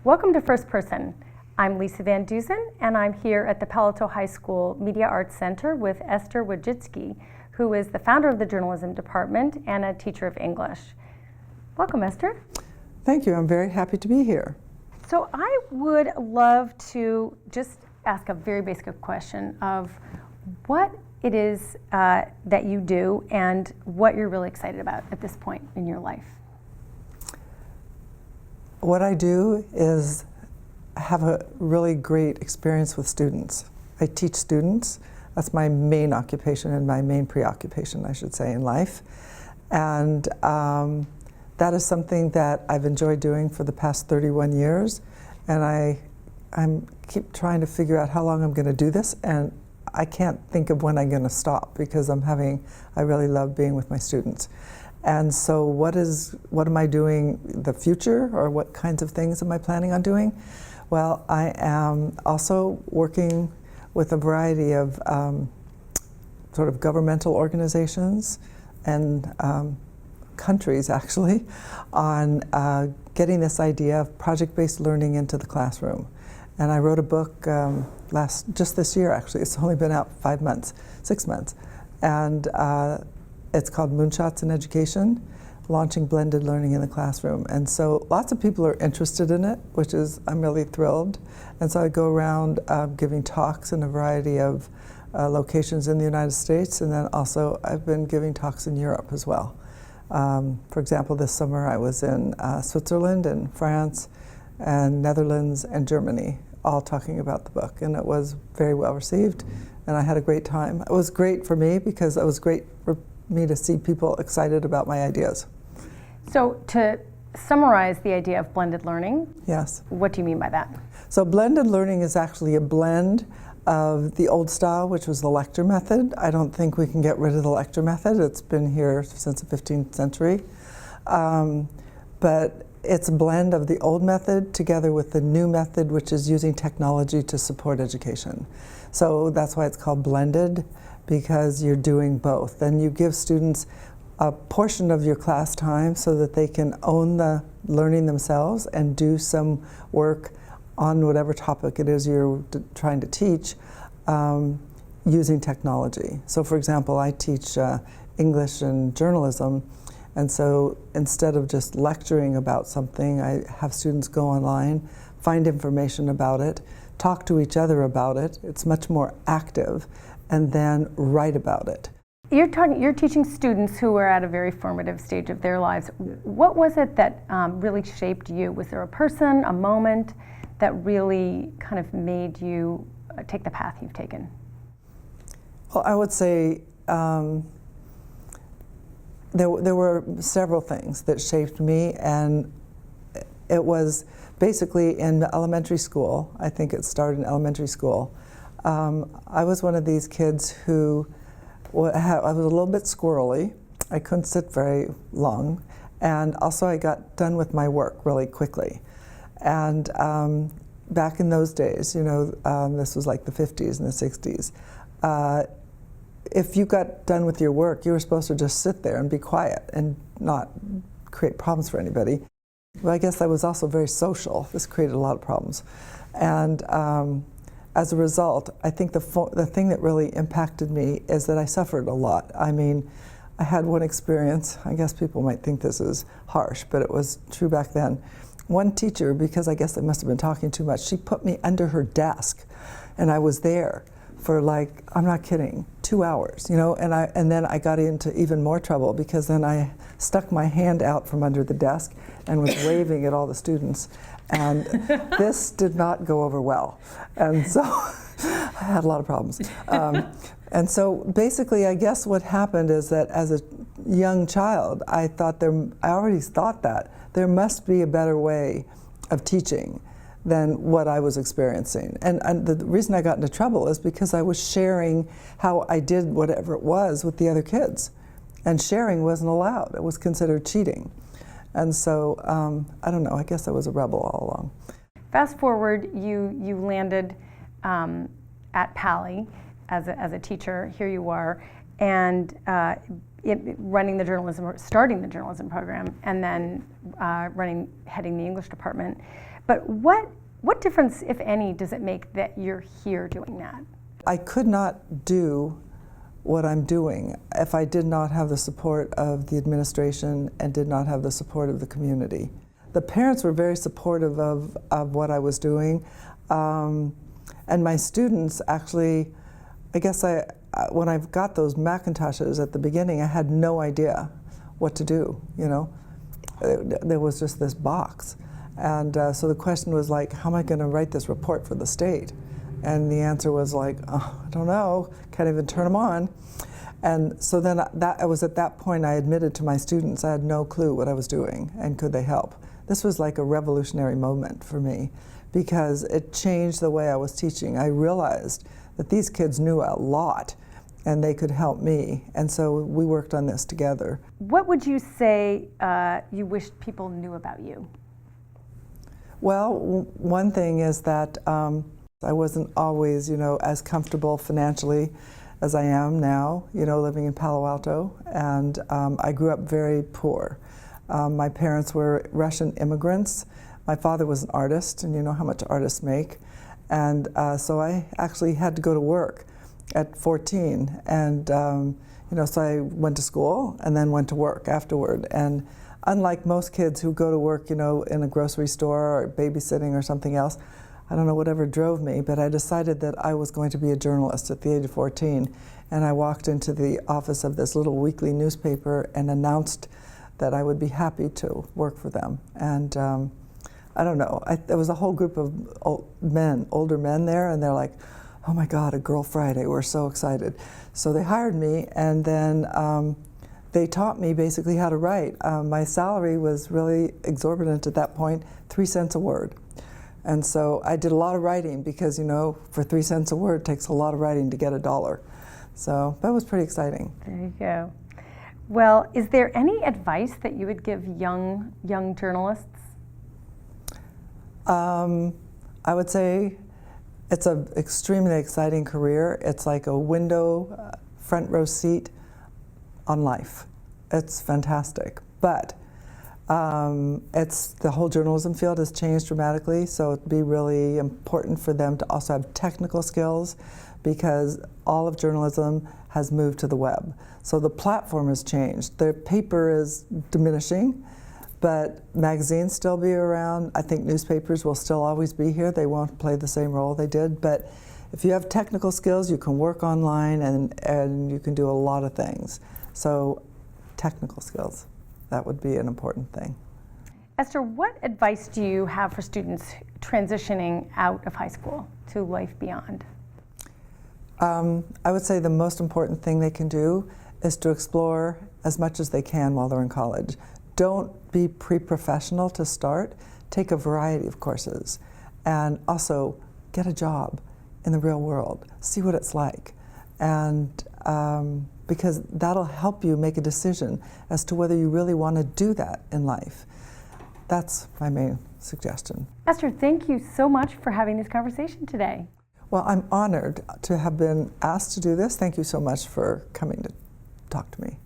Welcome to First Person. I'm Lisa Van Dusen, and I'm here at the Palo High School Media Arts Center with Esther Wojcicki, who is the founder of the journalism department and a teacher of English. Welcome, Esther. Thank you. I'm very happy to be here. So I would love to just ask a very basic question of what it is that you do and what you're really excited about at this point in your life. What I do is have a really great experience with students. I teach students. That's my main occupation and my main preoccupation, I should say, in life. And that is something that I've enjoyed doing for the past 31 years. And I keep trying to figure out how long I'm going to do this, and I can't think of when I'm going to stop because I really love being with my students. And so what am I doing in the future, or what kinds of things am I planning on doing? Well, I am also working with a variety of sort of governmental organizations and countries, actually, on getting this idea of project-based learning into the classroom. And I wrote a book just this year, actually. It's only been out 6 months. And it's called Moonshots in Education, Launching Blended Learning in the Classroom. And so lots of people are interested in it, I'm really thrilled. And so I go around giving talks in a variety of locations in the United States, and then also I've been giving talks in Europe as well. For example, this summer I was in Switzerland and France and Netherlands and Germany, all talking about the book, and it was very well received, and I had a great time. It was great for me because it was great for me to see people excited about my ideas. So to summarize the idea of blended learning, yes. What do you mean by that? So blended learning is actually a blend of the old style, which was the lecture method. I don't think we can get rid of the lecture method. It's been here since the 15th century. But it's a blend of the old method together with the new method, which is using technology to support education. So that's why it's called blended, because you're doing both. Then you give students a portion of your class time so that they can own the learning themselves and do some work on whatever topic it is you're trying to teach using technology. So for example, I teach English and journalism, and so instead of just lecturing about something, I have students go online, find information about it, talk to each other about it. It's much more active, and then write about it. You're teaching students who are at a very formative stage of their lives. What was it that really shaped you? Was there a person, a moment that really kind of made you take the path you've taken? Well, I would say there were several things that shaped me, and it was basically in elementary school. I think it started in elementary school. I was one of these kids who I was a little bit squirrely. I couldn't sit very long, and also I got done with my work really quickly. And back in those days, this was like the 50s and the 60s, if you got done with your work, you were supposed to just sit there and be quiet and not create problems for anybody. But I guess I was also very social. This created a lot of problems. And as a result, I think the thing that really impacted me is that I suffered a lot. I mean, I had one experience, I guess people might think this is harsh, but it was true back then. One teacher, because I guess I must have been talking too much, she put me under her desk, and I was there for I'm not kidding, 2 hours, and then I got into even more trouble because then I stuck my hand out from under the desk and was waving at all the students. And this did not go over well. And so I had a lot of problems. And so basically, I guess what happened is that as a young child, I already thought that there must be a better way of teaching than what I was experiencing. And the reason I got into trouble is because I was sharing how I did whatever it was with the other kids. And sharing wasn't allowed. It was considered cheating. And so, I don't know, I guess I was a rebel all along. Fast forward, you landed at Palo as a teacher. Here you are, and starting the journalism program, and then heading the English department. But what difference, if any, does it make that you're here doing that? I could not do what I'm doing if I did not have the support of the administration and did not have the support of the community. The parents were very supportive of what I was doing, and my students actually, I guess when I got those Macintoshes at the beginning, I had no idea what to do, you know. There was just this box. And so the question was like, how am I going to write this report for the state? And the answer was like, oh, I don't know, can't even turn them on. And so then I was at that point, I admitted to my students I had no clue what I was doing and could they help. This was like a revolutionary moment for me because it changed the way I was teaching. I realized that these kids knew a lot and they could help me. And so we worked on this together. What would you say you wished people knew about you? Well, one thing is that I wasn't always, you know, as comfortable financially as I am now, you know, living in Palo Alto. And I grew up very poor. My parents were Russian immigrants. My father was an artist, and you know how much artists make. And so I actually had to go to work at 14. And, you know, so I went to school and then went to work afterward. And unlike most kids who go to work, you know, in a grocery store or babysitting or something else, I don't know whatever drove me, but I decided that I was going to be a journalist at the age of 14. And I walked into the office of this little weekly newspaper and announced that I would be happy to work for them. And I don't know, there was a whole group of older men there, and they're like, oh my God, a Girl Friday, we're so excited. So they hired me, and then they taught me basically how to write. My salary was really exorbitant at that point, 3 cents a word. And so I did a lot of writing because, you know, for 3 cents a word, it takes a lot of writing to get $1. So that was pretty exciting. There you go. Well, is there any advice that you would give young journalists? I would say it's an extremely exciting career. It's like a window, front row seat on life. It's fantastic. But the whole journalism field has changed dramatically, so it'd be really important for them to also have technical skills because all of journalism has moved to the web. So the platform has changed. The paper is diminishing, but magazines still be around. I think newspapers will still always be here. They won't play the same role they did, but if you have technical skills, you can work online and you can do a lot of things. So technical skills. That would be an important thing. Esther, what advice do you have for students transitioning out of high school to life beyond? I would say the most important thing they can do is to explore as much as they can while they're in college. Don't be pre-professional to start. Take a variety of courses. And also get a job in the real world. See what it's like. And because that'll help you make a decision as to whether you really want to do that in life. That's my main suggestion. Esther, thank you so much for having this conversation today. Well, I'm honored to have been asked to do this. Thank you so much for coming to talk to me.